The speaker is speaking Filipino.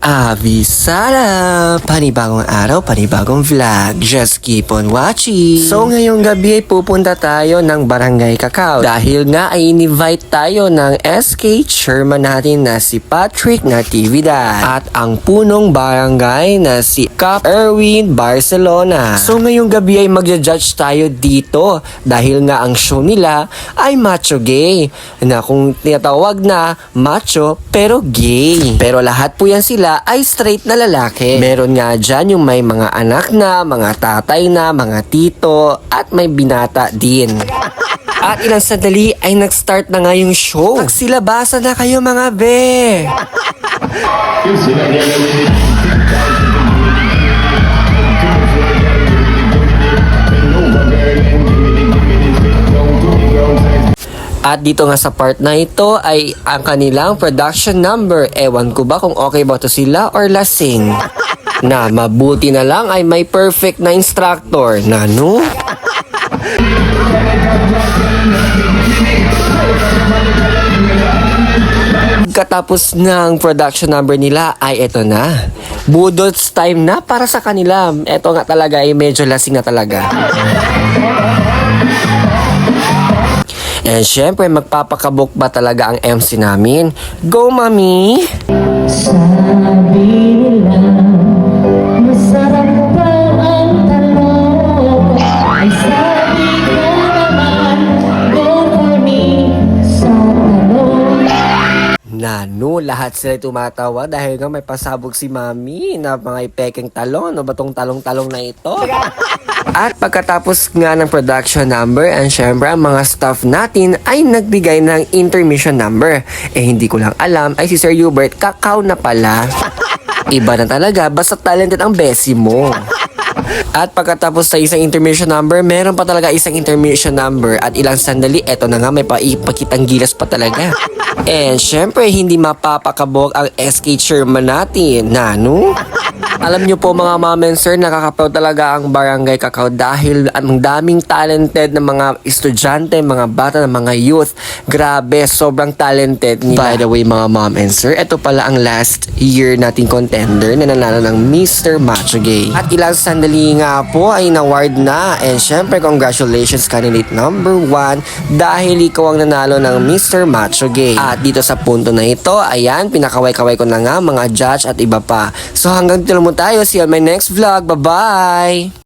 Abisala! Panibagong araw, panibagong vlog. Just keep on watching. So ngayong gabi ay pupunta tayo ng Barangay Cacao. Dahil nga ay in-invite tayo ng SK chairman natin na si Patrick Natividad. At ang punong barangay na si Cap Erwin Barcelona. So ngayong gabi ay magja-judge tayo dito. Dahil nga ang show nila ay macho gay. Na kung tinatawag na macho pero gay. Pero lahat po yan sila ay straight na lalaki. Meron nga dyan yung may mga anak na, mga tatay na, mga tito, at may binata din. At ilang sandali ay nag-start na nga yung show. Magsilabasa na kayo mga be! At dito nga sa part na ito ay ang kanilang production number. Ewan ko ba kung okay ba to sila or lasing. Na mabuti na lang ay may perfect na instructor. Nano? Katapos ng production number nila ay eto na. Budots time na para sa kanila. Eto nga talaga ay medyo lasing na talaga. And syempre, magpapakabok ba talaga ang MC namin? Go, mami! Sabi nila, masarap pa ang talong. Ay sabi ko naman, go for me sa talong. Nano, lahat sila tumatawa dahil nga may pasabog si mami na mga ipekeng talong. Ano ba tong talong-talong na ito? At pagkatapos nga ng production number, and syempre ang mga staff natin ay nagbigay ng intermission number. Eh hindi ko lang alam ay si Sir Hubert Cacao na pala. Iba na talaga, basta talented ang besi mo. At pagkatapos sa isang intermission number, meron pa talaga isang intermission number at ilang sandali, eto na nga may paipakitang gilas pa talaga. And syempre, hindi mapapakabog ang SK chairman natin. Nano? Alam nyo po mga ma'am and sir, nakakaproud talaga ang Barangay Cacao dahil ang daming talented na mga estudyante, mga bata, mga youth. Grabe, sobrang talented nila. By the way mga ma'am and sir, ito pala ang last year nating contender na nanalo ng Mr. Macho Gay. At ilang sandali nga po ay na-award na. And syempre, congratulations candidate number 1 dahil ikaw ang nanalo ng Mr. Macho Gay. At dito sa punto na ito, ayan, pinakaway-kaway ko na nga mga judge at iba pa. So hanggang dito mo tayo. See you on my next vlog. Bye-bye!